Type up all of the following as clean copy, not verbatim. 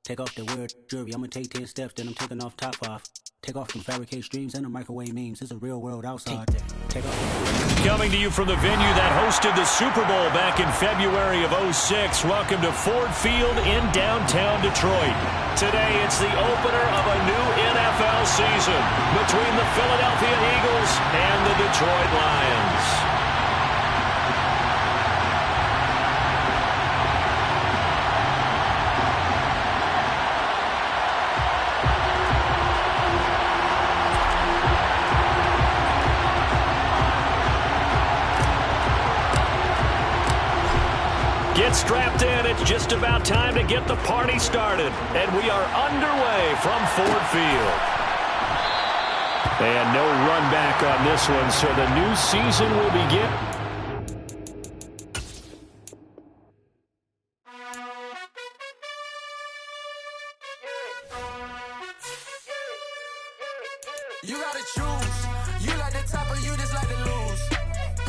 Take off the weird jewelry, I'ma take 10 steps, then I'm taking off top off. Take off them fabricate streams and the microwave memes. It's a real world outside. Take off. Coming to you from the venue that hosted the Super Bowl back in February of '06. Welcome to Ford Field in downtown Detroit. Today it's the opener of a new NFL season between the Philadelphia Eagles and the Detroit Lions. Get strapped in. It's just about time to get the party started. And we are underway from Ford Field. And no run back on this one, so the new season will begin. You gotta choose. You like the top or you just like to lose.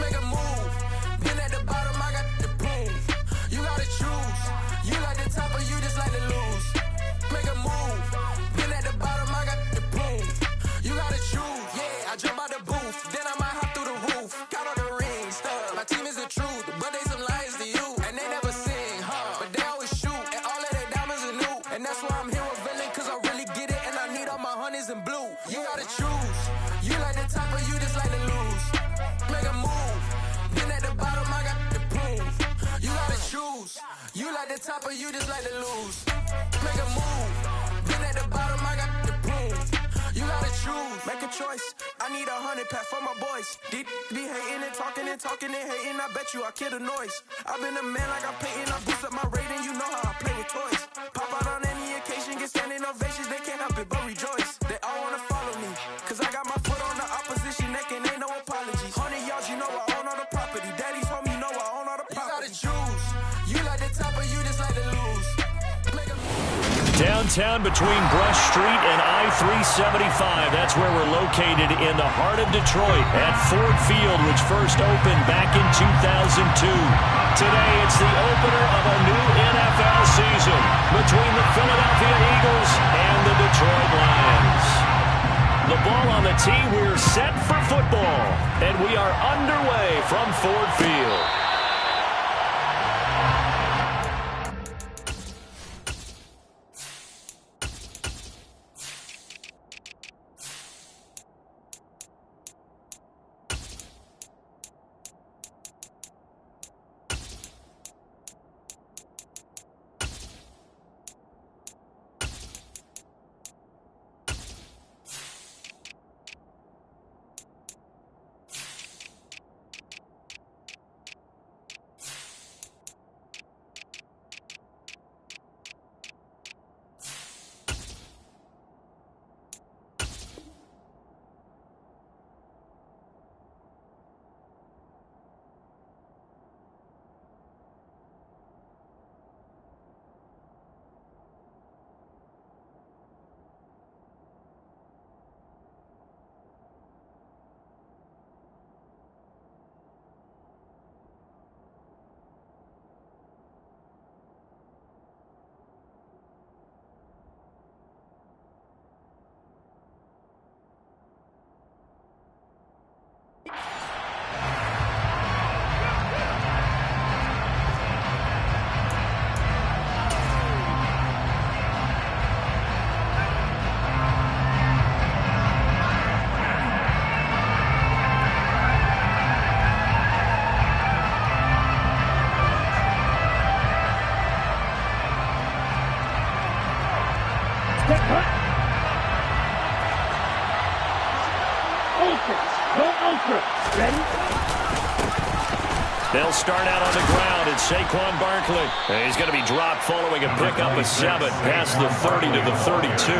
Make a move. Been at the bottom, I got the proof. You gotta choose. You like the top or you just like to lose. Make a move. Been at the bottom, I got the proof. You gotta choose. Yeah, I jump out the booth. Then I might hop through the roof. Got all the rings, stuff. My team is the truth, but they some liars to you. And they never sing, but they always shoot. And all of their diamonds are new. And that's why I'm here with villain, cause I really get it. And I need all my honeys in blue. You gotta choose. You like the top or you just like to lose. Make a move. Been at the bottom, I got the proof. You gotta choose. You like the top or you just like to lose. Make a move. Been at the bottom, I got the proof. You gotta choose. Make a choice. I need 100 pack for my boys. Be hating and talking and hating. I bet you I kill the noise. I've been a man like I'm Peyton. I boost up my rating. You know how I play with toys. Pop out on any occasion, get standing ovations. They can't help it but rejoice. They all wanna follow me, cause I got my foot on the opposition neck and ain't no apologies. 100 yards, you know I own all the property. Daddy's home, you know I own all the property. You gotta choose. You like the top or you just like to lose. Downtown between Brush Street and I-375. That's where we're located in the heart of Detroit at Ford Field, which first opened back in 2002. Today, it's the opener of a new NFL season between the Philadelphia Eagles and the Detroit Lions. The ball on the tee, we're set for football, and we are underway from Ford Field. They'll start out on the ground. It's Saquon Barkley. And he's going to be dropped following a pickup of 7 past the 30 to the 32.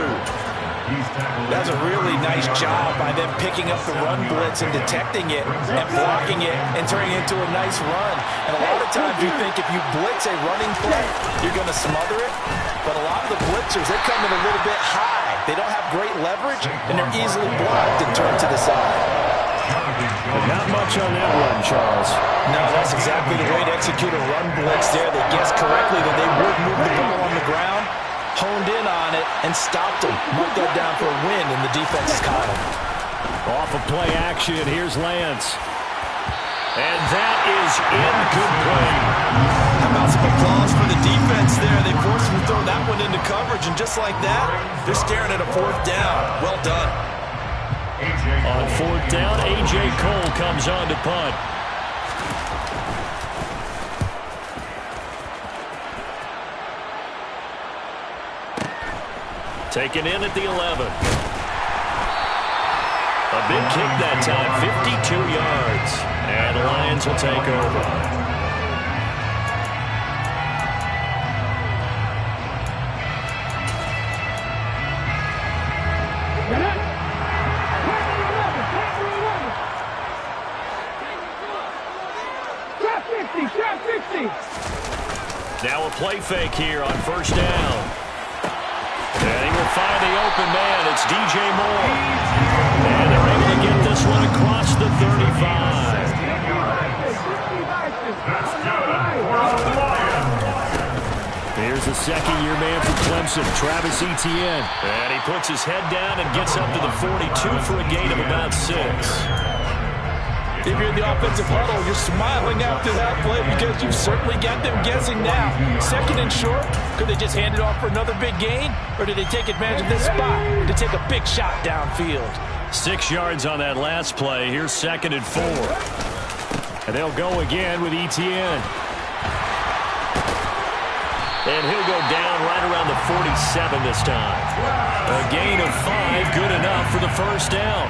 That's a really nice job by them picking up the run blitz and detecting it and blocking it and turning it into a nice run. And a lot of times you think if you blitz a running play, you're going to smother it. But a lot of the blitzers, they come in a little bit high. They don't have great leverage, and they're easily blocked and turned to the side. Not much on that one, Charles. No, that's exactly the way to execute a run blitz there. They guessed correctly that they would move the ball on the ground, honed in on it and stopped him. Mark that down for a win in the defense's column. Off of play action, here's Lance. And that is incomplete. How about some applause for the defense there? They forced him to throw that one into coverage, and just like that, they're staring at a 4th down. Well done. On 4th down, A.J. Cole comes on to punt. Taken in at the 11. A big kick that time, 52 yards. And the Lions will take over. Now a play fake here on 1st down. And he will find the open man. It's DJ Moore. And they're able to get this one across the 35. Here's the second-year man for Clemson, Travis Etienne. And he puts his head down and gets up to the 42 for a gain of about 6. If you're in the offensive huddle, you're smiling after that play because you've certainly got them guessing now. 2nd and short, could they just hand it off for another big gain? Or did they take advantage of this spot to take a big shot downfield? 6 yards on that last play. Here's 2nd and 4. And they'll go again with Etienne. And he'll go down right around the 47 this time. A gain of 5, good enough for the 1st down.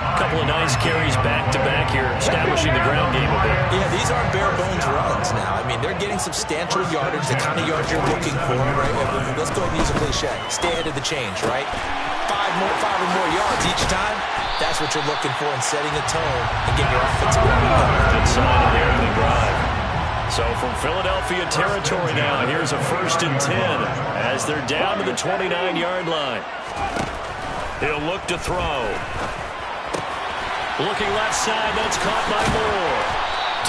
A couple of nice carries back-to-back here, establishing the ground game a bit. Yeah, these aren't bare-bones runs now. I mean, they're getting substantial yardage, the kind of yards you're looking for, right? Let's go ahead and use a cliche. Stay ahead of the change, right? 5 or more yards each time. That's what you're looking for in setting a tone and getting your offensive line going. Good sign of the opening drive. So from Philadelphia territory now, here's a 1st and 10 as they're down to the 29-yard line. He'll look to throw. Looking left side, that's caught by Moore.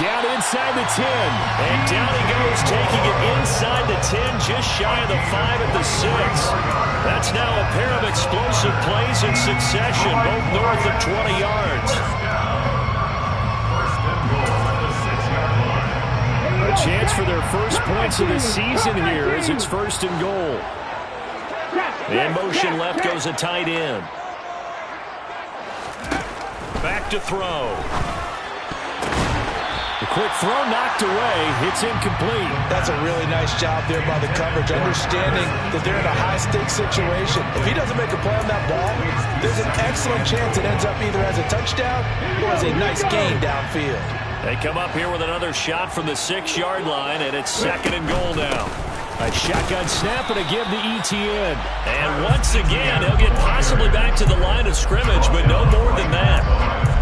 Down inside the 10. And down he goes, taking it inside the 10, just shy of the 5 at the 6. That's now a pair of explosive plays in succession, both north of 20 yards. A chance for their first points of the season here as it's 1st and goal. In motion left goes a tight end. Back to throw. The quick throw knocked away. It's incomplete. That's a really nice job there by the coverage, understanding that they're in a high-stakes situation. If he doesn't make a play on that ball, there's an excellent chance it ends up either as a touchdown or as a nice gain downfield. They come up here with another shot from the 6-yard line, and it's 2nd and goal now. A shotgun snap and a give to Etienne. And once again, he'll get possibly back to the line of scrimmage, but no more than that.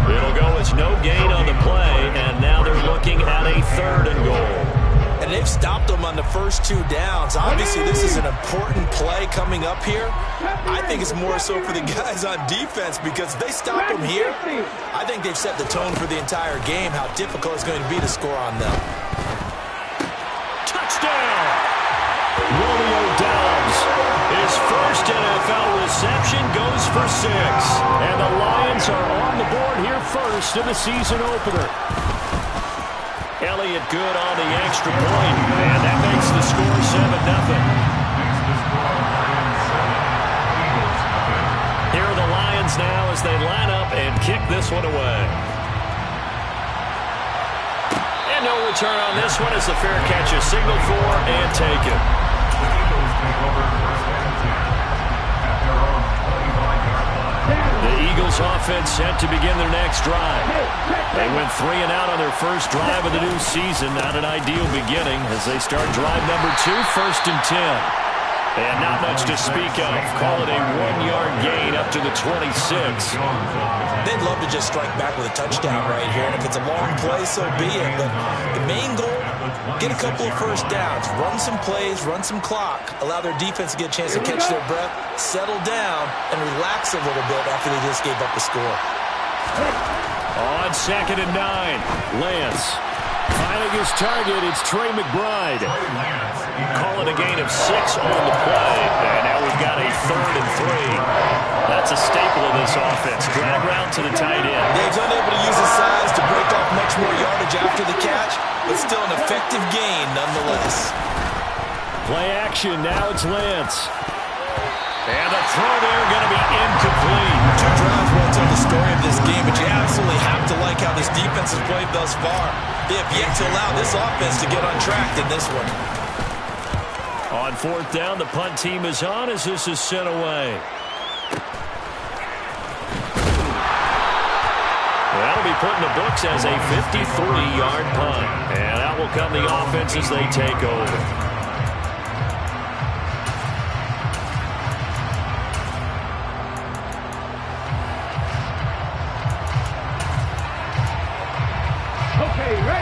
It'll go as no gain on the play, and now they're looking at a 3rd and goal. And they've stopped them on the first 2 downs. Obviously, this is an important play coming up here. I think it's more so for the guys on defense because if they stop them here, I think they've set the tone for the entire game, how difficult it's going to be to score on them. Touchdown! Romeo Doubs. His first NFL reception goes for 6. And the Lions are on the board here first in the season opener. Elliott good on the extra point. And that makes the score 7-0. Here are the Lions now as they line up and kick this one away. And no return on this one as the fair catch is signaled for and taken. The Eagles offense set to begin their next drive. They went 3 and out on their first drive of the new season. Not an ideal beginning as they start drive number 2, 1st and 10. And not much to speak of. Call it a 1-yard gain up to the 26. They'd love to just strike back with a touchdown right here. And if it's a long play, so be it. But the main goal, get a couple of first downs. Run some plays, run some clock. Allow their defense to get a chance to catch their breath, settle down, and relax a little bit after they just gave up the score. On 2nd and 9, Lance. Finding his target, it's Trey McBride. Calling a gain of 6 on the play. motion. Now it's Lance. And the throw there going to be incomplete. 2 drives won't tell the story of this game, but you absolutely have to like how this defense has played thus far. They have yet to allow this offense to get on track in this one. On 4th down, the punt team is on as this is sent away. That'll be put in the books as a 53-yard punt. And out will come the offense as they take over.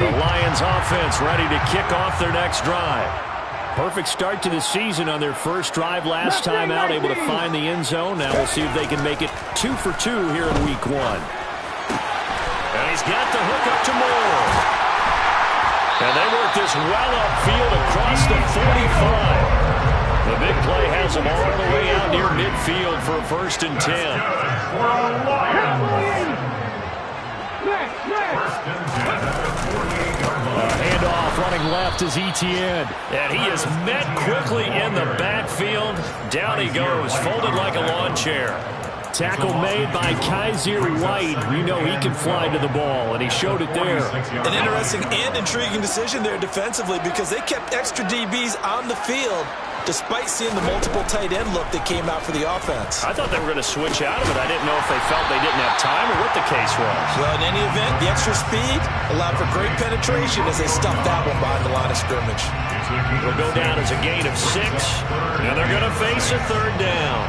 The Lions offense ready to kick off their next drive. Perfect start to the season on their first drive last time out, able to find the end zone. Now we'll see if they can make it 2 for 2 here in week 1. And he's got the hook up to Moore. And they work this well upfield across the 45. The big play has them all the way out near midfield for a 1st and 10. Handoff running left is Etienne. And he is met quickly in the backfield. Down he goes, folded like a lawn chair. Tackle made by Kaiser White. You know he can fly to the ball, and he showed it there. An interesting and intriguing decision there defensively because they kept extra DBs on the field despite seeing the multiple tight end look that came out for the offense. I thought they were going to switch out of it. I didn't know if they felt they didn't have time or what the case was. Well, in any event, the extra speed allowed for great penetration as they stuffed that one behind the line of scrimmage. It'll go down as a gain of 6, and they're going to face a 3rd down.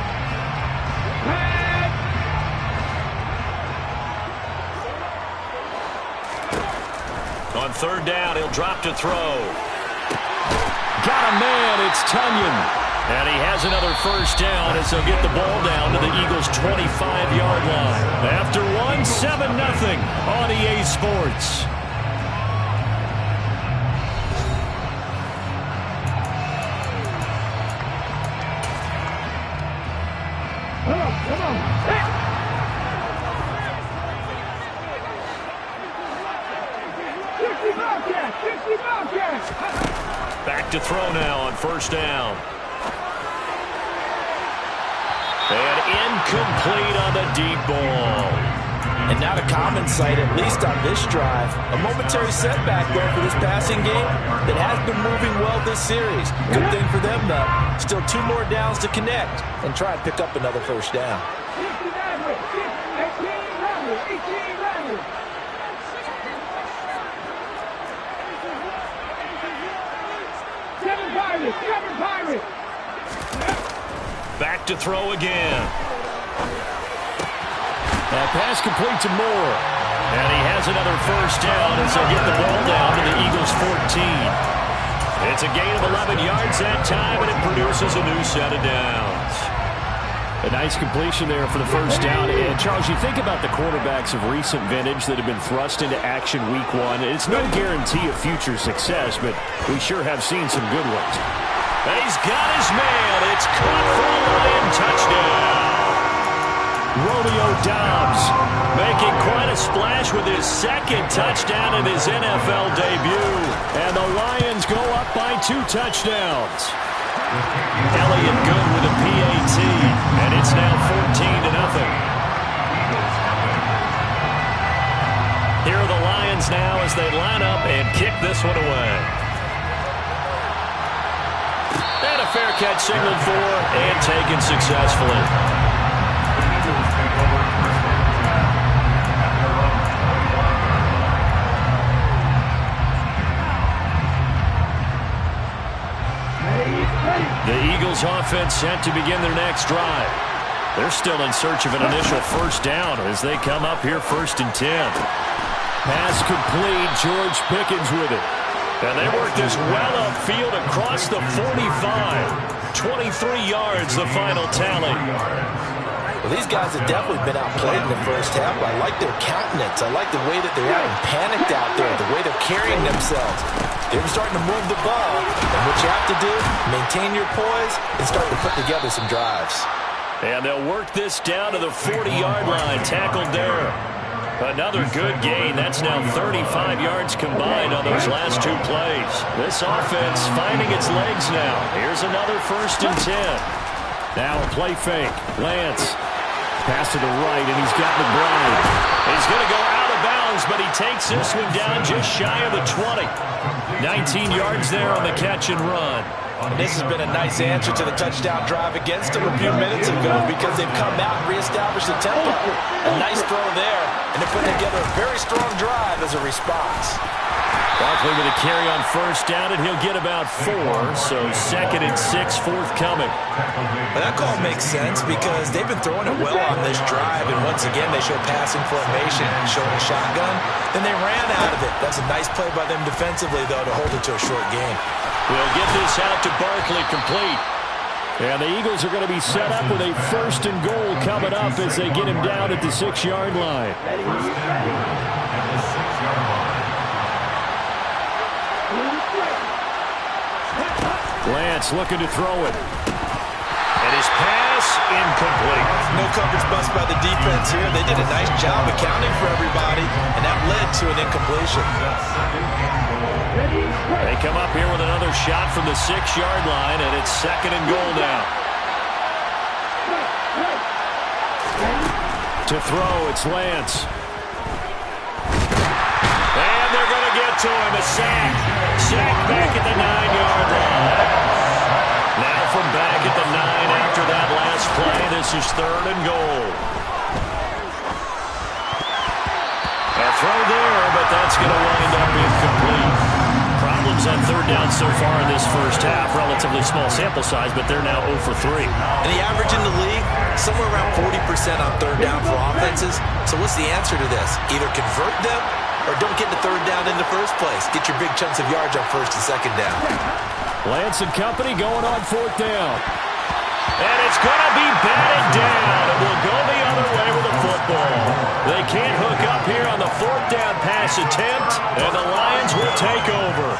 On 3rd down, he'll drop to throw. Got a man, it's Tunyon. And he has another 1st down as they'll get the ball down to the Eagles' 25-yard line. After 7-0 on EA Sports. Come on. Back to throw now on 1st down. And incomplete on the deep ball. And not a common sight, at least on this drive. A momentary setback there for this passing game that has been moving well this series. Good thing for them, though. Still 2 more downs to connect and try and pick up another 1st down. Back to throw again. That pass complete to Moore. And he has another 1st down as they'll get the ball down to the Eagles' 14. It's a gain of 11 yards that time, and it produces a new set of downs. A nice completion there for the 1st down. And, Charles, you think about the quarterbacks of recent vintage that have been thrust into action week 1. It's no guarantee of future success, but we sure have seen some good ones. And he's got his man. It's caught for a Lion touchdown. Romeo Doubs making quite a splash with his 2nd touchdown in his NFL debut. And the Lions go up by 2 touchdowns. Elliott good with a PAT. And it's now 14-0. Here are the Lions now as they line up and kick this one away. And a fair catch signaled for and taken successfully. The Eagles offense set to begin their next drive. They're still in search of an initial 1st down as they come up here 1st and 10. Pass complete, George Pickens with it. And they work this well upfield across the 45. 23 yards, the final tally. Well, these guys have definitely been outplayed in the 1st half. I like their countenance. I like the way that they haven't panicked out there, the way they're carrying themselves. They're starting to move the ball. And what you have to do, maintain your poise and start to put together some drives. And they'll work this down to the 40-yard line, tackled there. Another good gain. That's now 35 yards combined on those last 2 plays. This offense finding its legs now. Here's another 1st and 10. Now a play fake. Lance. Pass to the right, and he's got McBride. He's going to go out of bounds, but he takes this one down just shy of the 20. 19 yards there on the catch and run. And this has been a nice answer to the touchdown drive against them a few minutes ago because they've come out and reestablished the tempo. A nice throw there, and they're putting together a very strong drive as a response. Barkley with a carry on 1st down, and he'll get about 4, so 2nd and 6 forthcoming. But that call makes sense because they've been throwing it well on this drive, and once again they show passing formation, showing a shotgun. Then they ran out of it. That's a nice play by them defensively, though, to hold it to a short game. We'll get this out to Barkley complete. And the Eagles are going to be set up with a 1st and goal coming up as they get him down at the 6-yard line. Lance looking to throw it. And his pass incomplete. No coverage bust by the defense here. They did a nice job accounting for everybody, and that led to an incompletion. They come up here with another shot from the 6-yard line, and it's 2nd and goal now. To throw, it's Lance. And they're going to get to him. A sack. Sack back at the 9-yard line. Now from back at the 9 after that last play, this is 3rd and goal. A throw there, but that's going to wind up incomplete. Problems on 3rd down so far in this 1st half. Relatively small sample size, but they're now 0 for 3. And the average in the league, somewhere around 40% on 3rd down for offenses. So what's the answer to this? Either convert them or don't get the 3rd down in the first place. Get your big chunks of yards on 1st and 2nd down. Lance and company going on 4th down. And it's going to be batted down. It will go the other way with the football. They can't hook up here on the 4th down pass attempt, and the Lions will take over.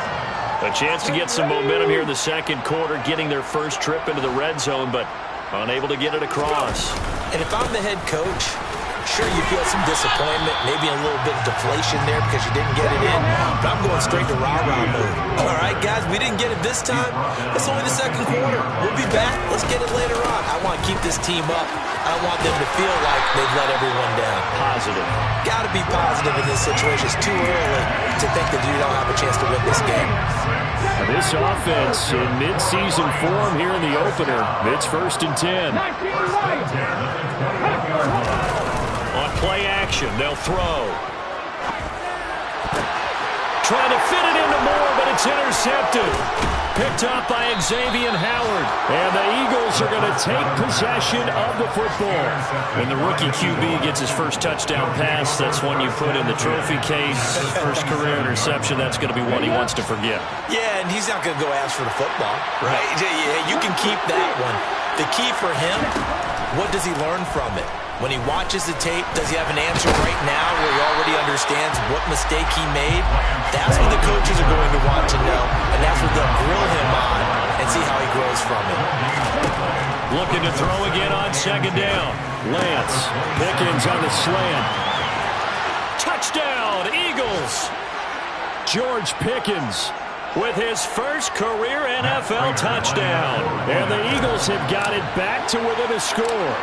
A chance to get some momentum here in the 2nd quarter, getting their first trip into the red zone, but unable to get it across. And if I'm the head coach, sure, you feel some disappointment, maybe a little bit of deflation there because you didn't get it in, but I'm going straight to rah-rah mode. All right, guys, we didn't get it this time. It's only the 2nd quarter. We'll be back. Let's get it later on. I want to keep this team up. I don't want them to feel like they've let everyone down. Positive. Got to be positive in this situation. It's too early to think that you don't have a chance to win this game. This offense in mid-season form here in the opener. It's 1st and 10. On play action, they'll throw. Trying to fit it into Moore, but it's intercepted. Picked up by Xavier Howard. And the Eagles are going to take possession of the football. When the rookie QB gets his first touchdown pass, that's one you put in the trophy case. First career interception, that's going to be one he wants to forget. Yeah, and he's not going to go ask for the football, right? Yeah, you can keep that one. The key for him, what does he learn from it? When he watches the tape, does he have an answer right now where he already understands what mistake he made? That's what the coaches are going to want to know, and that's what they'll grill him on and see how he grows from it. Looking to throw again on 2nd down. Lance. Pickens on the slant. Touchdown, Eagles! George Pickens with his first career NFL touchdown. And the Eagles have got it back to within a score.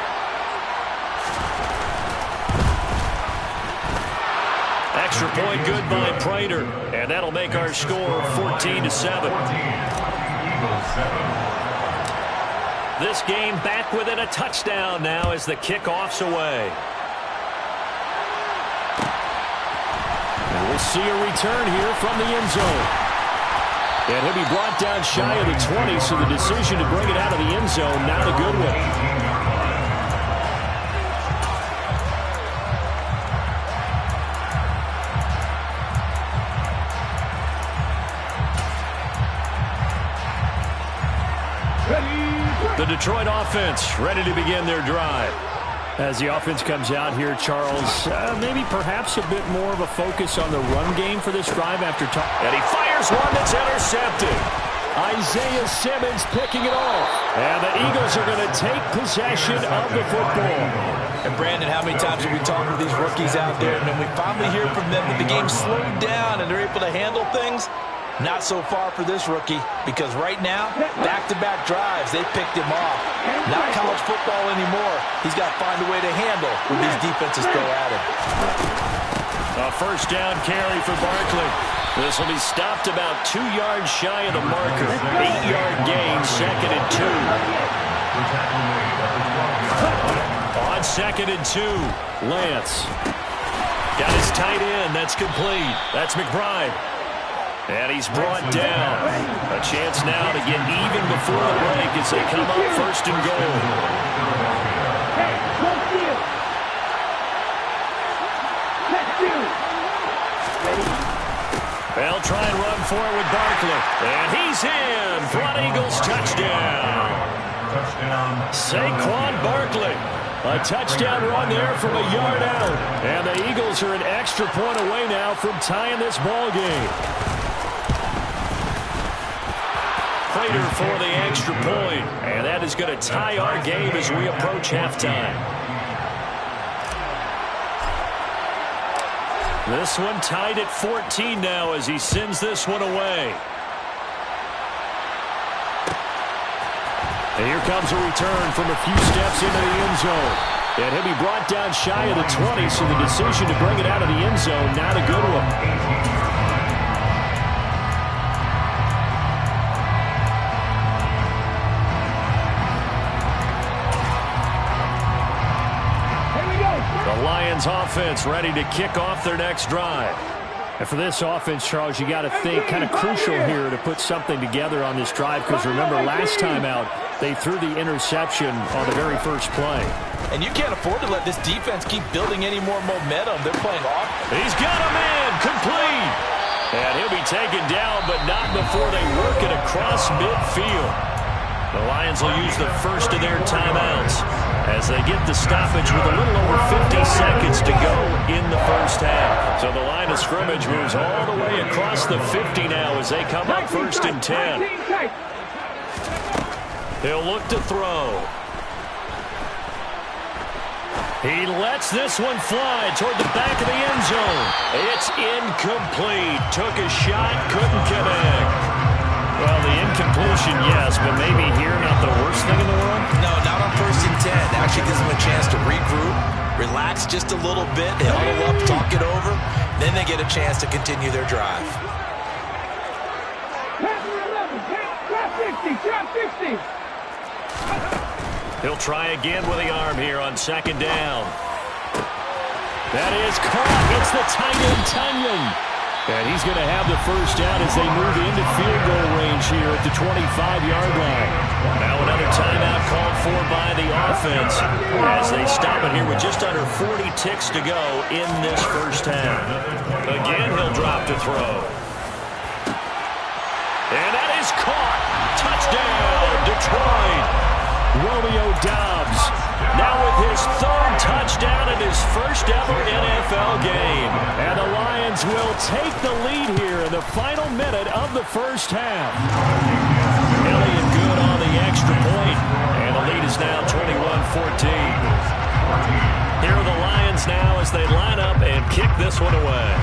Extra point good by Prater, and that'll make our score 14-7. This game back within a touchdown now as the kickoff's away. And we'll see a return here from the end zone. And he'll be brought down shy of the 20, so the decision to bring it out of the end zone, not a good one. The Detroit offense ready to begin their drive. As the offense comes out here, Charles, maybe perhaps a bit more of a focus on the run game for this drive after. And he fires one that's intercepted. Isaiah Simmons picking it off. And the Eagles are going to take possession of the football. And Brandon, how many times have we talked to these rookies out there, and then we finally hear from them that the game slowed down and they're able to handle things? Not so far for this rookie, because right now, back-to-back drives, they picked him off. Not college football anymore. He's got to find a way to handle when these defenses throw at him. A first down carry for Barkley. This will be stopped about 2 yards shy of the marker. 8-yard gain, 2nd and 2. On 2nd and 2, Lance. Got his tight end. That's complete. That's McBride. And he's brought down. A chance now to get even before the break as they come up 1st and goal. They'll try and run for it with Barkley. And he's in for an Eagles touchdown. Saquon Barkley. A touchdown run there from a yard out. And the Eagles are an extra point away now from tying this ball game. Prater for the extra point. And that is going to tie our game as we approach halftime. This one tied at 14 now as he sends this one away. And here comes a return from a few steps into the end zone. And he'll be brought down shy of the 20, so the decision to bring it out of the end zone, not a good one. The Lions offense ready to kick off their next drive. And for this offense, Charles, you got to think kind of crucial here to put something together on this drive, because remember last time out they threw the interception on the very first play. And you can't afford to let this defense keep building any more momentum. They're playing off. He's got a man complete. And he'll be taken down, but not before they work it across midfield. The Lions will use the first of their timeouts as they get the stoppage with a little over 50 seconds to go in the first half. So the line of scrimmage moves all the way across the 50 now as they come up 1st and 10. He'll look to throw. He lets this one fly toward the back of the end zone. It's incomplete. Took a shot, couldn't connect. Well, the incompletion, yes, but maybe here not the worst thing in the world? No, not on 1st and 10. Actually gives them a chance to regroup, relax just a little bit, they huddle up, talk it over, then they get a chance to continue their drive. He'll try again with the arm here on 2nd down. That is caught. It's the tight end, Tunyon. And he's going to have the first down as they move into field goal range here at the 25-yard line. Now another timeout called for by the offense as they stop it here with just under 40 ticks to go in this first half. Again, he'll drop to throw. And that is caught. Touchdown, Detroit. Romeo Doubs now with his 3rd touchdown in his first ever NFL game. And the Lions will take the lead here in the final minute of the first half. Elliott good on the extra point, and the lead is now 21-14. Here are the Lions now as they line up and kick this one away.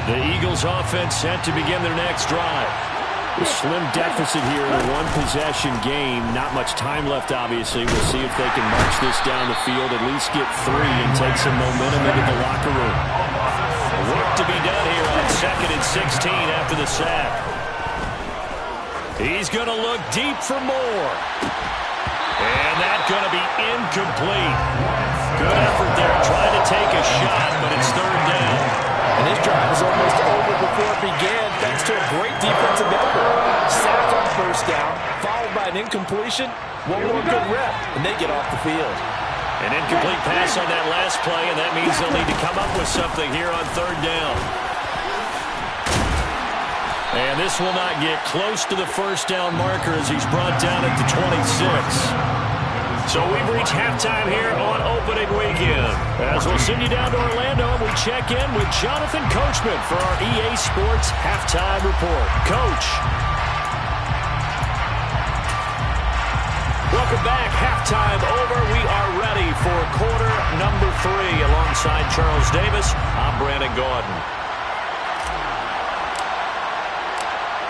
The Eagles offense set to begin their next drive. A slim deficit here in a one-possession game. Not much time left, obviously. We'll see if they can march this down the field, at least get 3 and take some momentum into the locker room. Work to be done here on 2nd and 16 after the sack. He's going to look deep for more. And that's going to be incomplete. Good effort there trying to take a shot, but it's 3rd down. And this drive is almost over before it began, thanks to a great defensive effort. Sack on 1st down, followed by an incompletion. One more good rep, and they get off the field. An incomplete pass on that last play, and that means they'll need to come up with something here on third down. And this will not get close to the first down marker as he's brought down at the 26. So we've reached halftime here on opening weekend. As we'll send you down to Orlando, and we check in with Jonathan Coachman for our EA Sports Halftime Report. Coach. Welcome back. Halftime over. We are ready for quarter number 3. Alongside Charles Davis, I'm Brandon Gaudin.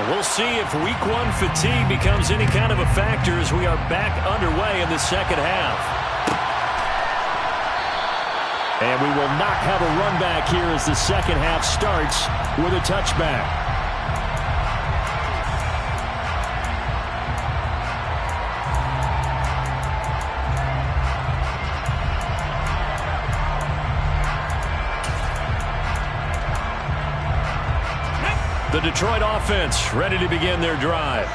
We'll see if week 1 fatigue becomes any kind of a factor as we are back underway in the second half. And we will not have a run back here as the second half starts with a touchback. The Detroit offense ready to begin their drive.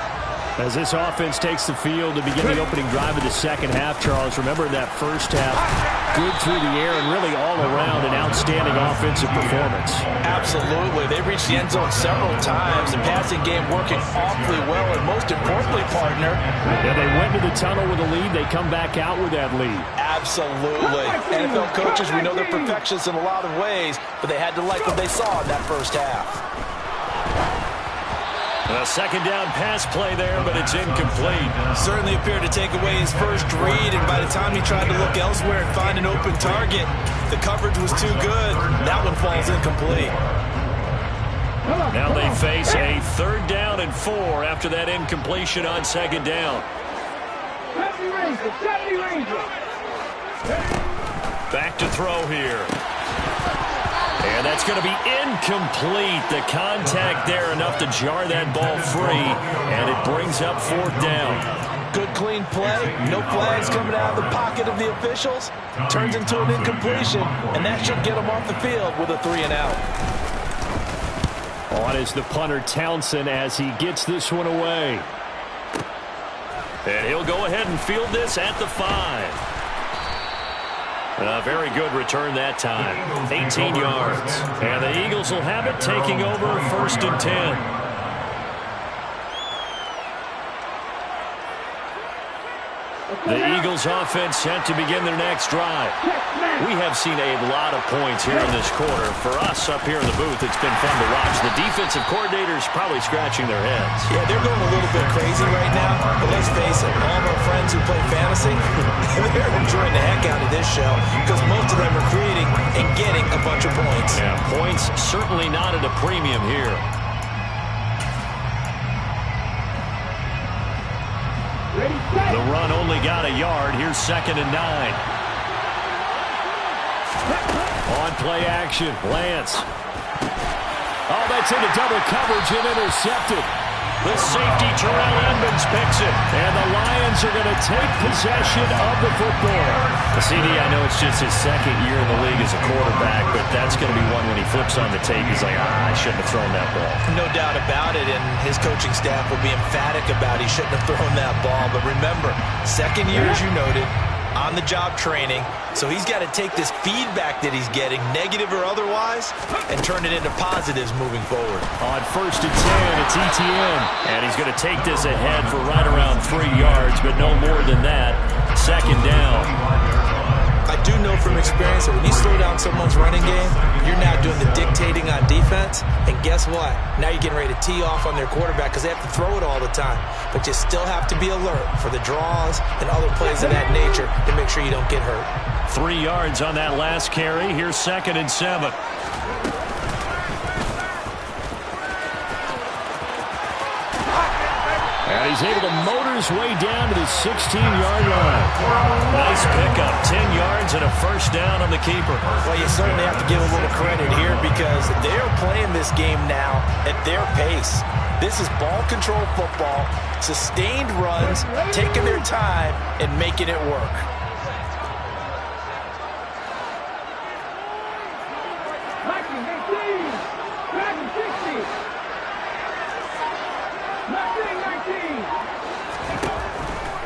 As this offense takes the field to begin the opening drive of the second half, Charles, remember that first half, good through the air and really all around an outstanding offensive performance. Absolutely. They reached the end zone several times. The passing game working awfully well, and most importantly, partner. Yeah, they went to the tunnel with a lead. They come back out with that lead. Absolutely. NFL coaches, we know they're perfectionists in a lot of ways, but they had to like what they saw in that first half. A second down pass play there, but it's incomplete. Certainly appeared to take away his first read, and by the time he tried to look elsewhere and find an open target, the coverage was too good. That one falls incomplete. Now they face a third down and 4 after that incompletion on second down. Back to throw here. And that's going to be incomplete. The contact there enough to jar that ball free, and it brings up fourth down. Good clean play. No flags coming out of the pocket of the officials. Turns into an incompletion, and that should get them off the field with a 3-and-out. On is the punter Townsend as he gets this one away. And he'll go ahead and field this at the 5. A very good return that time. 18 yards. And the Eagles will have it, taking over first and 10. The Eagles offense set to begin their next drive. We have seen a lot of points here in this quarter. For us up here in the booth, it's been fun to watch. The defensive coordinators probably scratching their heads. Yeah, they're going a little bit crazy right now. But let's face it, all of our friends who play fantasy, they're enjoying the heck out of this show because most of them are creating and getting a bunch of points. Yeah, points certainly not at a premium here. The run only got a yard. Here's second and 9. On play action, Lance. Oh, that's into double coverage and intercepted. The safety, Terrell Edmonds, picks it. And the Lions are going to take possession of the football. CD, I know it's just his second year in the league as a quarterback, but that's going to be one when he flips on the tape. He's like, I shouldn't have thrown that ball. No doubt about it, and his coaching staff will be emphatic about he shouldn't have thrown that ball. But remember, second year, as you noted, on-the-job training, so he's got to take this feedback that he's getting, negative or otherwise, and turn it into positives moving forward. On first and 10, it's Etienne, and he's going to take this ahead for right around 3 yards, but no more than that. Second down. I do know from experience that when you slow down someone's running game, you're now doing the dictating on defense, and guess what? Now you're getting ready to tee off on their quarterback because they have to throw it all the time. But you still have to be alert for the draws and other plays of that nature to make sure you don't get hurt. 3 yards on that last carry. Here's second and 7. And he's able to motor his way down to the 16-yard line. Nice pickup, 10 yards and a first down on the keeper. Well, you certainly have to give a little credit here because they're playing this game now at their pace. This is ball control football, sustained runs, taking their time and making it work.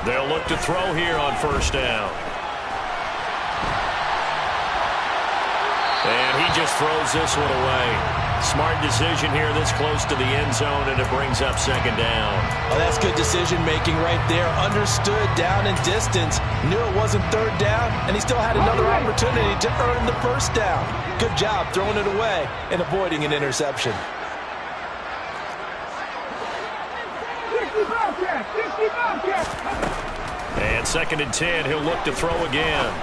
They'll look to throw here on first down. And he just throws this one away. Smart decision here this close to the end zone, and it brings up second down. Oh, that's good decision-making right there. Understood down and distance. Knew it wasn't third down, and he still had another opportunity to earn the first down. Good job throwing it away and avoiding an interception. And second and 10, he'll look to throw again.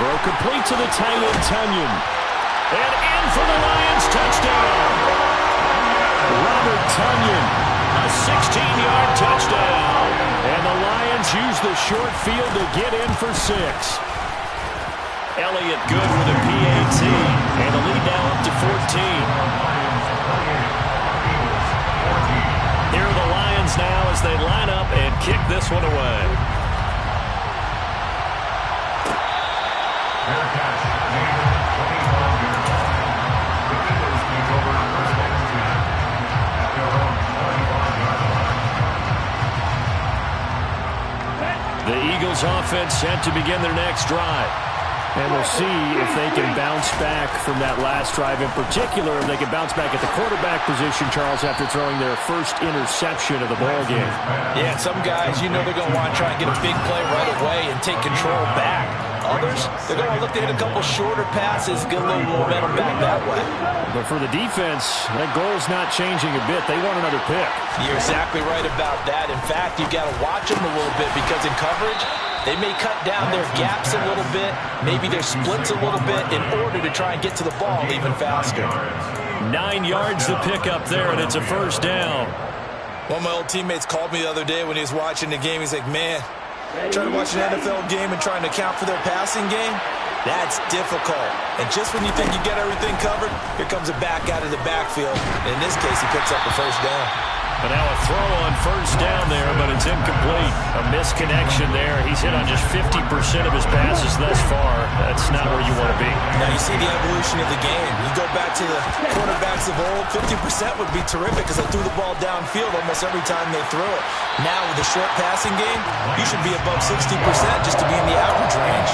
Throw complete to the tight end, Tunyon. And in for the Lions, touchdown. Robert Tunyon, a 16-yard touchdown. And the Lions use the short field to get in for 6. Elliott good with a PAT. And the lead now up to 14. Here are the Lions now as they line up and kick this one away. The Eagles offense set to begin their next drive. And we'll see if they can bounce back from that last drive. In particular, if they can bounce back at the quarterback position, Charles, after throwing their first interception of the ballgame. Yeah, some guys, you know they're going to want to try and get a big play right away and take control back. Others, they're going to look to hit a couple shorter passes, get a little momentum back that way. But for the defense, that goal's not changing a bit. They want another pick. You're exactly right about that. In fact, you've got to watch them a little bit because in coverage, they may cut down their gaps a little bit, maybe their splits a little bit in order to try and get to the ball even faster. 9 yards to pick up there, and it's a first down. One of my old teammates called me the other day when he was watching the game. He's like, man, trying to watch an NFL game and trying to account for their passing game, that's difficult. And just when you think you get everything covered, here comes a back out of the backfield. In this case, he picks up a first down. But now a throw on first down there, but it's incomplete. A misconnection there. He's hit on just 50% of his passes thus far. That's not where you want to be. Now you see the evolution of the game. You go back to the quarterbacks of old, 50% would be terrific because they threw the ball downfield almost every time they threw it. Now with the short passing game, you should be above 60% just to be in the average range.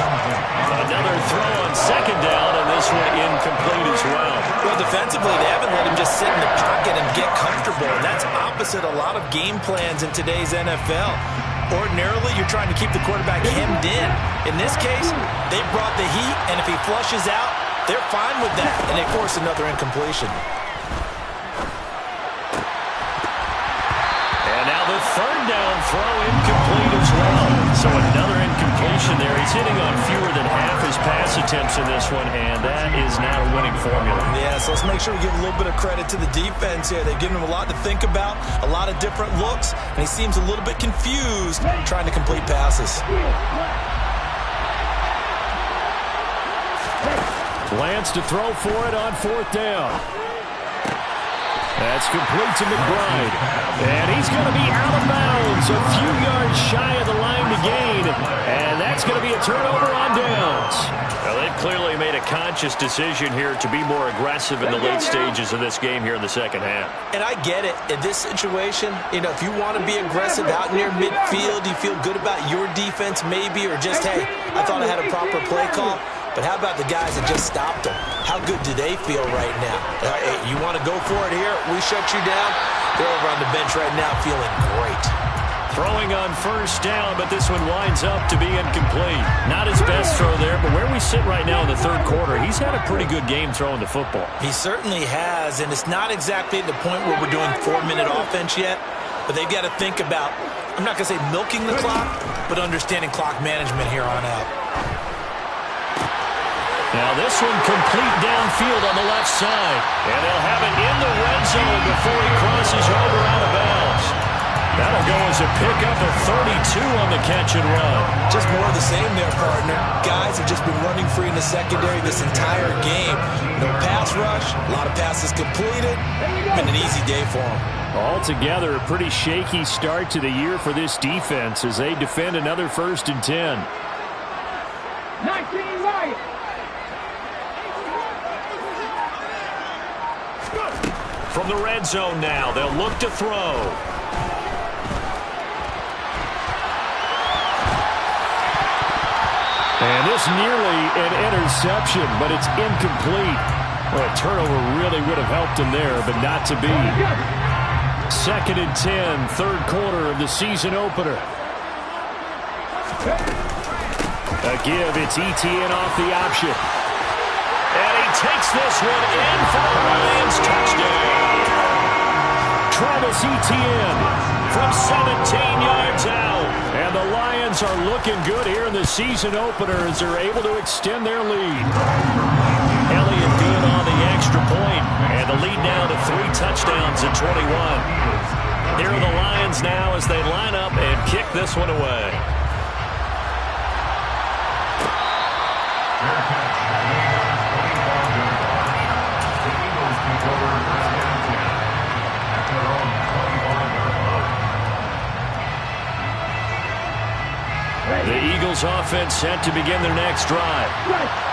Another throw on second down, and this one incomplete as well. Well, defensively, they haven't let him just sit in the pocket and get comfortable. And that's opposite a lot of game plans in today's NFL. Ordinarily, you're trying to keep the quarterback hemmed in. In this case, they brought the heat, and if he flushes out, they're fine with that, and they force another incompletion. And now the third down throw incomplete as well. So another incompletion there. He's hitting on fewer than half his pass attempts in this one, and that is not a winning formula. Yeah, so let's make sure we give a little bit of credit to the defense here. They've given him a lot to think about, a lot of different looks, and he seems a little bit confused trying to complete passes. Lance to throw for it on fourth down. That's complete to McBride. And he's going to be out of bounds, a few yards shy of the line to gain. And that's going to be a turnover on downs. Well, they've clearly made a conscious decision here to be more aggressive in the late stages of this game here in the second half. And I get it. In this situation, if you want to be aggressive out near midfield, you feel good about your defense maybe, or just, hey, I thought I had a proper play call. But how about the guys that just stopped them? How good do they feel right now? Hey, you want to go for it here? We shut you down? They're over on the bench right now feeling great. Throwing on first down, but this one winds up to be incomplete. Not his best throw there, but where we sit right now in the third quarter, he's had a pretty good game throwing the football. He certainly has, and it's not exactly at the point where we're doing 4-minute offense yet, but they've got to think about, I'm not going to say milking the clock, but understanding clock management here on out. Now this one complete downfield on the left side. And they'll have it in the red zone before he crosses over out of bounds. That'll go as a pickup of 32 on the catch and run. Just more of the same there, partner. Guys have just been running free in the secondary this entire game. No pass rush, a lot of passes completed. Been an easy day for them. Altogether, a pretty shaky start to the year for this defense as they defend another 1st and 10. 19 right. From the red zone now, they'll look to throw. And this nearly an interception, but it's incomplete. Well, a turnover really would have helped him there, but not to be. 2nd and 10, third quarter of the season opener. A give, it's ETN off the option. And he takes this one in for the Lions touchdown. Travis Etienne from 17 yards out. And the Lions are looking good here in the season opener as they're able to extend their lead. Elliott good on the extra point, and the lead now to 3 touchdowns at 21. Here are the Lions now as they line up and kick this one away. The Eagles offense set to begin their next drive.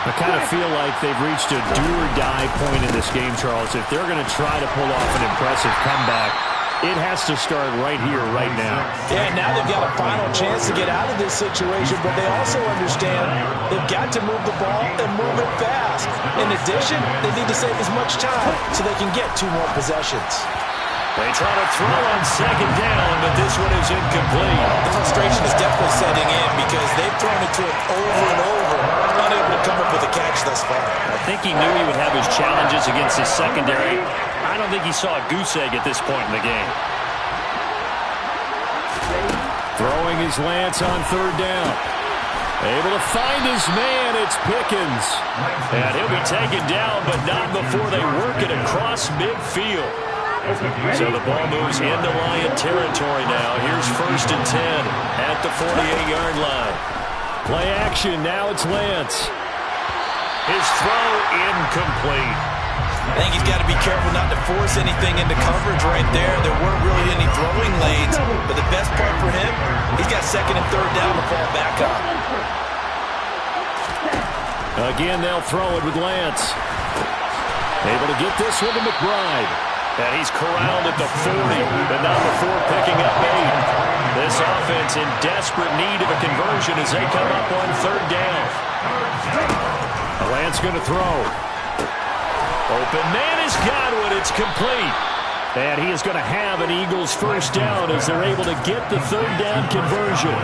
I kind of feel like they've reached a do-or-die point in this game, Charles. If they're going to try to pull off an impressive comeback, it has to start right here, right now. Yeah, now they've got a final chance to get out of this situation, but they also understand they've got to move the ball and move it fast. In addition, they need to save as much time so they can get 2 more possessions. They try to throw on 2nd down, but this one is incomplete. The frustration is definitely setting in because they've thrown it to him over and over, unable to come up with a catch thus far. I think he knew he would have his challenges against his secondary. I don't think he saw a goose egg at this point in the game. Throwing his Lance on 3rd down. Able to find his man, it's Pickens. And he'll be taken down, but not before they work it across midfield. So the ball moves into Lion territory now. Here's 1st and 10 at the 48-yard line. Play action, now it's Lance. His throw incomplete. I think he's got to be careful not to force anything into coverage right there. There weren't really any throwing lanes, but the best part for him, he's got 2nd and 3rd down to fall back on. Again, they'll throw it with Lance. Able to get this one to McBride. And he's corralled at the 40, but not before picking up 8. This offense in desperate need of a conversion as they come up on 3rd down. Lance going to throw. Open man is Godwin. It's complete. And he is going to have an Eagles 1st down as they're able to get the 3rd down conversion.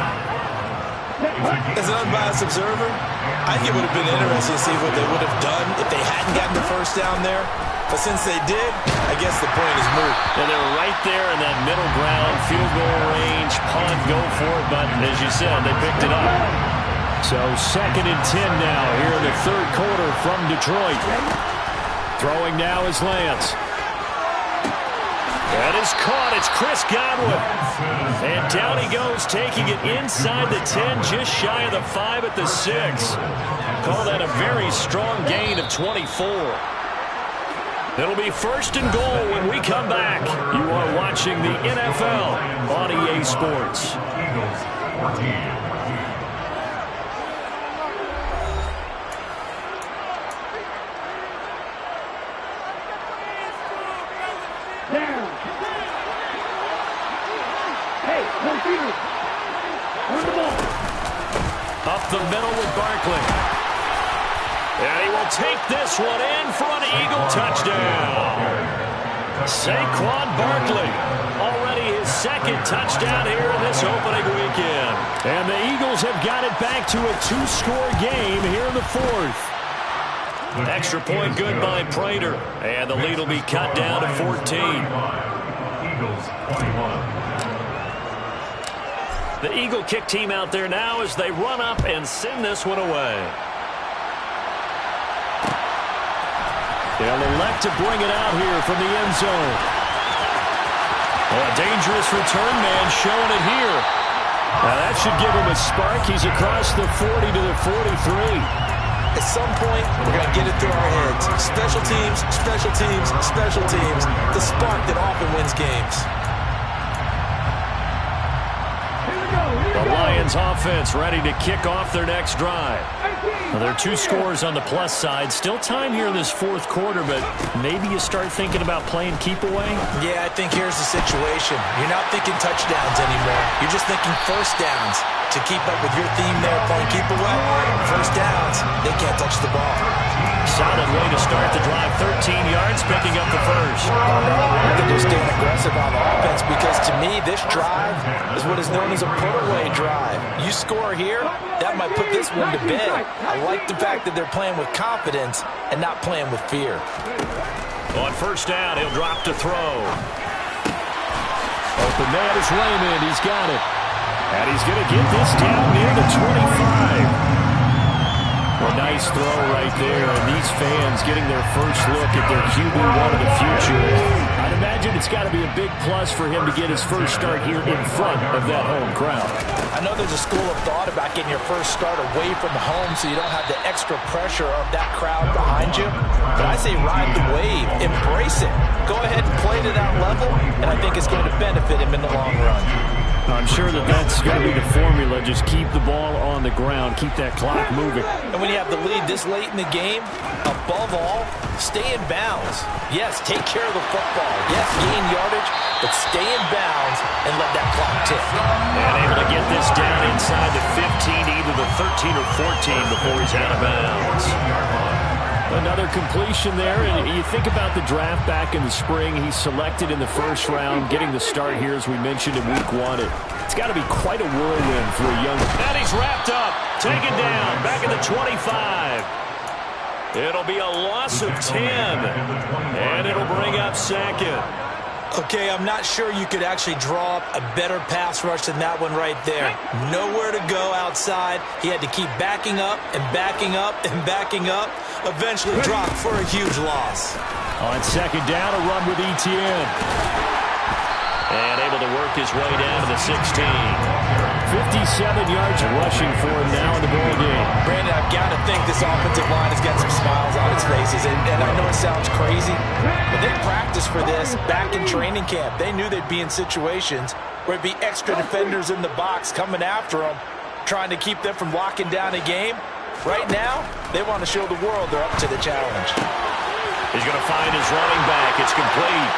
As an unbiased observer, I think it would have been interesting to see what they would have done if they hadn't gotten the 1st down there. But since they did, I guess the point is moot. And they were right there in that middle ground, field goal range, punt, go for it. But as you said, they picked it up. So 2nd and 10 now here in the 3rd quarter from Detroit. Throwing now is Lance. That is caught. It's Chris Godwin. And down he goes, taking it inside the 10, just shy of the 5 at the 6. Call that a very strong gain of 24. It'll be 1st and goal when we come back. You are watching the NFL on EA Sports. Down. Hey, no fear. Run the ball. Up the middle with Barkley. And he will take this one in for an Eagle touchdown. Saquon Barkley, already his 2nd touchdown here in this opening weekend. And the Eagles have got it back to a 2-score game here in the 4th. Extra point good by Prater. And the lead will be cut down to 14. Eagles 21. The Eagle kick team out there now as they run up and send this one away. They'll elect to bring it out here from the end zone. A dangerous return man showing it here. Now that should give him a spark. He's across the 40 to the 43. At some point, we're going to get it through our heads. Special teams, special teams, special teams. The spark that often wins games. The Lions Lions offense ready to kick off their next drive. Well, there are 2 scores on the plus side. Still time here in this fourth quarter, but maybe you start thinking about playing keep away? Yeah, I think here's the situation. You're not thinking touchdowns anymore. You're just thinking first downs. To keep up with your theme there, playing keep away. First downs, they can't touch the ball. Solid way to start the drive. 13 yards, picking up the first. They're just staying aggressive on offense because to me, this drive is what is known as a put-away drive. You score here, that might put this one to bed. I like the fact that they're playing with confidence and not playing with fear. On first down, he'll drop to throw. Open man is Raymond. He's got it. And he's going to get this down near the 25. A nice throw right there, and these fans getting their first look at their QB1 of the future. I'd imagine it's got to be a big plus for him to get his first start here in front of that home crowd. I know there's a school of thought about getting your first start away from home so you don't have the extra pressure of that crowd behind you. But I say ride the wave, embrace it. Go ahead and play to that level, and I think it's going to benefit him in the long run. I'm sure that's going to be the formula. Just keep the ball on the ground. Keep that clock moving. And when you have the lead this late in the game, above all, stay in bounds. Yes, take care of the football. Yes, gain yardage, but stay in bounds and let that clock tick. And able to get this down inside the 15, either the 13 or 14 before he's out of bounds. Another completion there, and you think about the draft back in the spring. He's selected in the first round, getting the start here, as we mentioned in week 1. It's got to be quite a whirlwind for a young... And he's wrapped up, taken down, back at the 25. It'll be a loss of 10, and it'll bring up second. Okay, I'm not sure you could actually draw up a better pass rush than that one right there. Nowhere to go outside. He had to keep backing up and backing up and backing up. Eventually dropped for a huge loss. On second down, a run with Etienne. And able to work his way down to the 16. 57 yards rushing for him now in the ball game. Brandon, I've got to think this offensive line has got some smiles on its faces. And I know it sounds crazy, but they practiced for this back in training camp. They knew they'd be in situations where it'd be extra defenders in the box coming after them, trying to keep them from locking down a game. Right now, they want to show the world they're up to the challenge. He's going to find his running back. It's complete.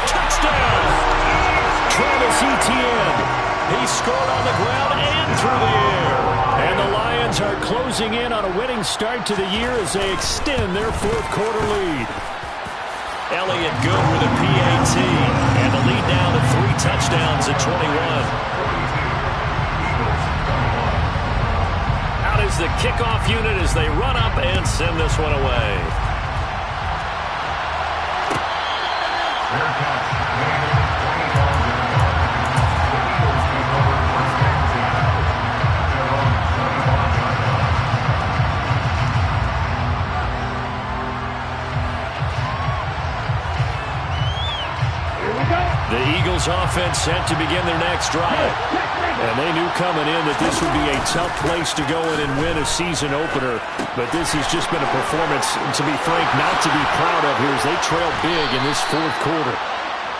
Touchdown! Travis Etienne. He scored on the ground and through the air. And the Lions are closing in on a winning start to the year as they extend their fourth quarter lead. Elliott good with a PAT. And the lead now to 3 touchdowns at 21. Out is the kickoff unit as they run up and send this one away. The Eagles offense set to begin their next drive. And they knew coming in that this would be a tough place to go in and win a season opener. But this has just been a performance, to be frank, not to be proud of here as they trail big in this fourth quarter.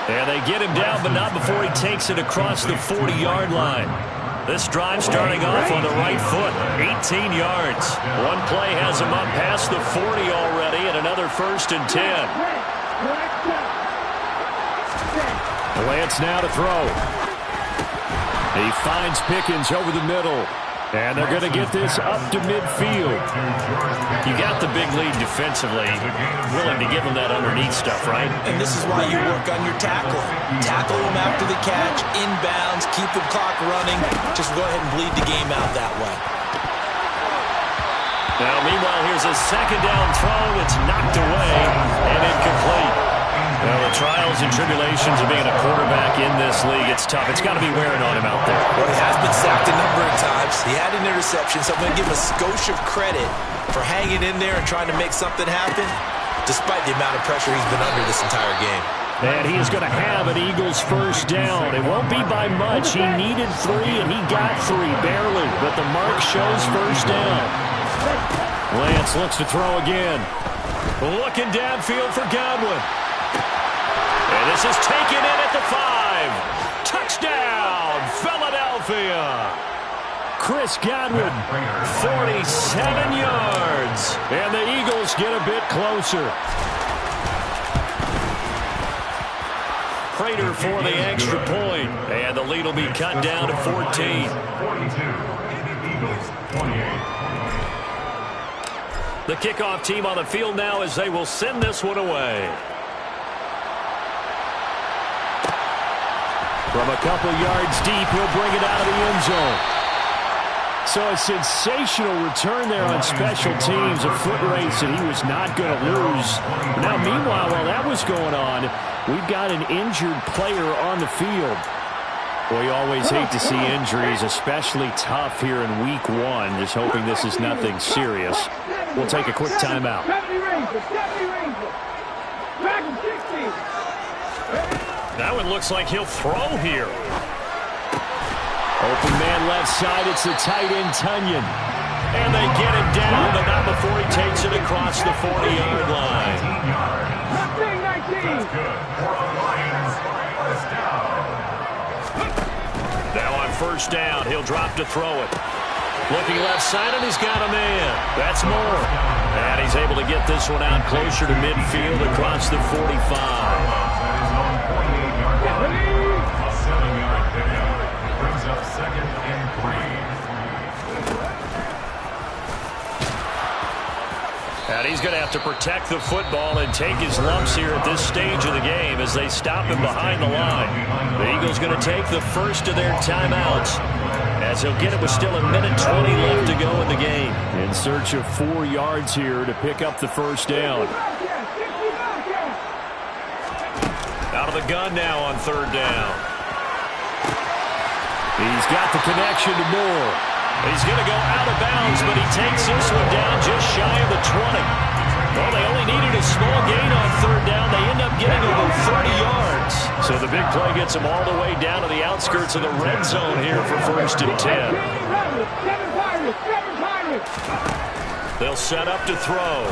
And they get him down, but not before he takes it across the 40-yard line. This drive starting off on the right foot, 18 yards. One play has him up past the 40 already, and another 1st and 10. Lance now to throw. He finds Pickens over the middle. And they're going to get this up to midfield. You got the big lead defensively. Willing to give him that underneath stuff, right? And this is why you work on your tackling. Tackle him after the catch, inbounds, keep the clock running. Just go ahead and bleed the game out that way. Now, meanwhile, here's a second down throw. It's knocked away and incomplete. Well, the trials and tribulations of being a quarterback in this league, it's tough. It's got to be wearing on him out there. Well, he has been sacked a number of times. He had an interception, so I'm going to give him a skosh of credit for hanging in there and trying to make something happen, despite the amount of pressure he's been under this entire game. And he is going to have an Eagles first down. It won't be by much. He needed 3, and he got 3, barely. But the mark shows first down. Lance looks to throw again. Looking downfield for Godwin. And this is taken in at the 5. Touchdown, Philadelphia. Chris Godwin, 47 yards. And the Eagles get a bit closer. Prater for the extra point. And the lead will be cut down to 14. 42. Eagles 28. The kickoff team on the field now as they will send this one away. From a couple yards deep, he'll bring it out of the end zone. So a sensational return there on special teams, a foot race that he was not going to lose. Now, meanwhile, while that was going on, we've got an injured player on the field. Well, you always hate to see injuries, especially tough here in week one. Just hoping this is nothing serious. We'll take a quick timeout. That one looks like he'll throw here. Open man left side. It's the tight end, Tunyon. And they get him down, but not before he takes it across the 40-yard line. That's good. For the Lions, first down. Now on first down, he'll drop to throw it. Looking left side, and he's got a man. That's Moore. And he's able to get this one out closer to midfield across the 45. A 7-yard pickup. Brings up 2nd and 3. And he's going to have to protect the football and take his lumps here at this stage of the game as they stop him behind the line. The Eagles going to take the first of their timeouts as he'll get it with still 1:20 left to go in the game. In search of 4 yards here to pick up the first down. Out of the gun now on third down. He's got the connection to Moore. He's going to go out of bounds, but he takes this one down just shy of the 20. Well, they only needed a small gain on third down. They end up getting over 30 yards. So the big play gets them all the way down to the outskirts of the red zone here for first and 10. They'll set up to throw.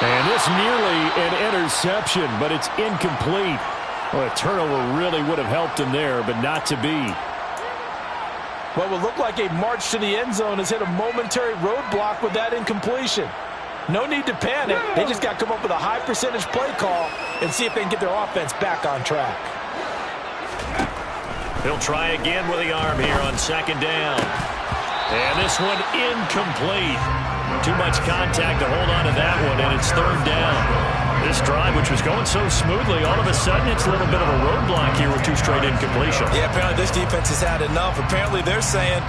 And this nearly an interception, but it's incomplete. Well, a turnover really would have helped him there, but not to be. What would look like a march to the end zone has hit a momentary roadblock with that incompletion. No need to panic. They just got to come up with a high percentage play call and see if they can get their offense back on track. He'll try again with the arm here on second down. And this one incomplete. Too much contact to hold on to that one, and it's third down. This drive, which was going so smoothly, all of a sudden it's a little bit of a roadblock here with 2 straight incompletions. Yeah, apparently this defense has had enough. Apparently they're saying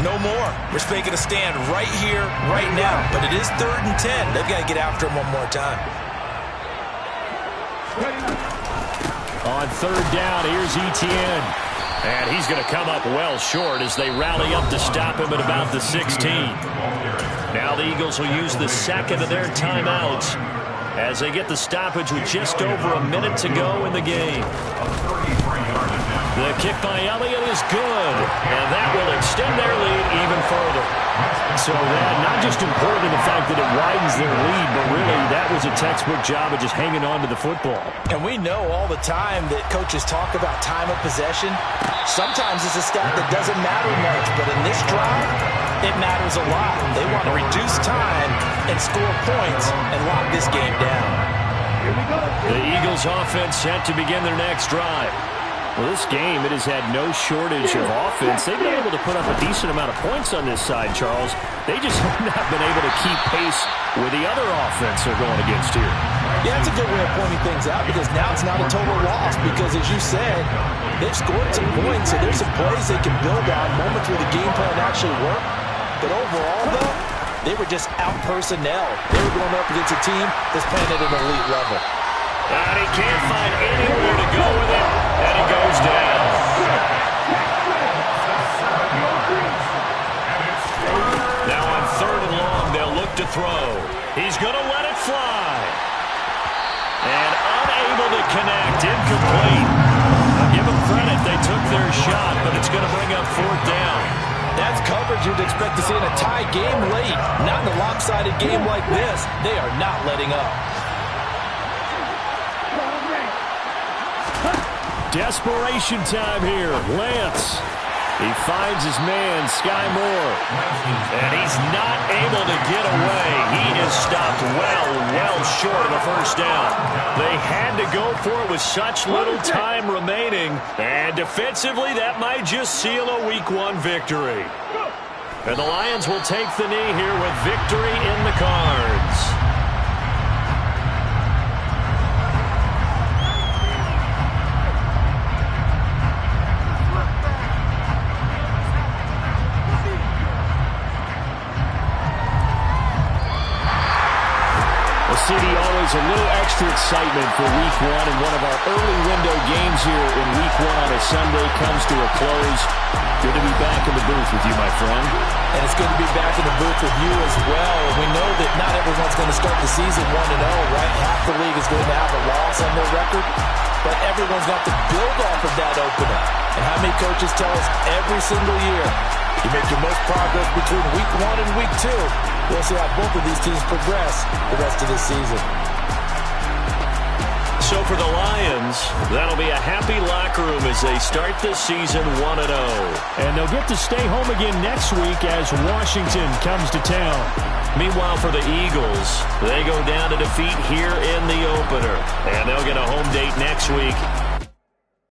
no more. We're making a stand right here, right now. But it is 3rd and 10. They've got to get after him one more time. On third down, here's Etienne. And he's going to come up well short as they rally up to stop him at about the 16. Now the Eagles will use the second of their timeouts as they get the stoppage with just over a minute to go in the game. The kick by Elliott is good, and that will extend their lead even further. So that not just important in the fact that it widens their lead, but really that was a textbook job of just hanging on to the football. And we know all the time that coaches talk about time of possession. Sometimes it's a stat that doesn't matter much, but in this drive, it matters a lot. They want to reduce time and score points and lock this game down. The Eagles offense set to begin their next drive. Well, this game, it has had no shortage of offense. They've been able to put up a decent amount of points on this side, Charles. They just have not been able to keep pace with the other offense they're going against here. Yeah, that's a good way of pointing things out because now it's not a total loss because, as you said, they've scored some points, so there's some plays they can build on, moments where the game plan actually worked. But overall, though, they were just out-personnel. They were going up against a team that's playing at an elite level. And he can't find anywhere to go with it, and he goes down. Now on third and long, they'll look to throw. He's going to let it fly. And unable to connect, incomplete. I'll give them credit, they took their shot, but it's going to bring up fourth down. That's coverage you'd expect to see in a tie game late. Not in a lopsided game like this. They are not letting up. Desperation time here. Lance. He finds his man, Sky Moore. And he's not able to get away. He is stopped well short of the first down. They had to go for it with such little time remaining. And defensively, that might just seal a Week 1 victory. And the Lions will take the knee here with victory in the cards. City, always a little extra excitement for Week 1, and one of our early window games here in Week 1 on a Sunday comes to a close. Good to be back in the booth with you, my friend. And it's good to be back in the booth with you as well. We know that not everyone's going to start the season 1-0, right? Half the league is going to have a loss on their record, but everyone's got to build off of that opener. And how many coaches tell us every single year, you make your most progress between Week 1 and Week 2. We'll see how both of these teams progress the rest of this season. So for the Lions, that'll be a happy locker room as they start this season 1-0. And they'll get to stay home again next week as Washington comes to town. Meanwhile, for the Eagles, they go down to defeat here in the opener. And they'll get a home date next week